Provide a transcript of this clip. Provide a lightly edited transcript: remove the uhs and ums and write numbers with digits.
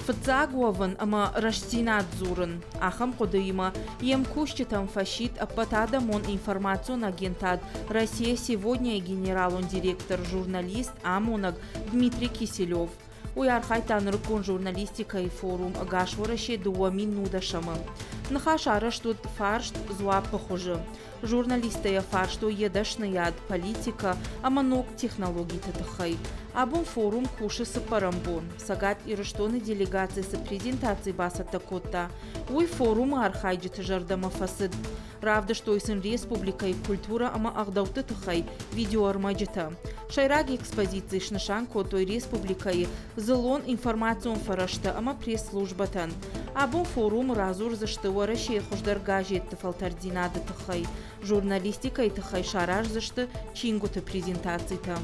Фцагуаван, ама Раштинат Зуран. Ахам Кодыима. Ем кущитам фашит, апатада мон информацион агентад. Россия сегодня и генерал-он директор, журналист Амонаг Дмитрий Киселев. Уярхайтан рыкон журналистика и форум Гашвораше дуамин нудашама. Нахашара что фаршт зуа похоже. Журналисты фаршту едашнаяд политика, аманок технологий татахай. Абон форум куши сапарамбон. Сагат и раштоны делегации с презентацией баса такота. Уй форум архайджит жардама фасид. Равда что и сын республика и культура ама ахдауты тахай видео армаджита. Шайраги экспозиции шнашанко той республика и зелон информацион фарашта ама пресс-службатан. Абон форум разур заштыва Россия хуждар гажет тафалтардинады тахай. Журналистика и тахай шараж зашты чингуты презентации там.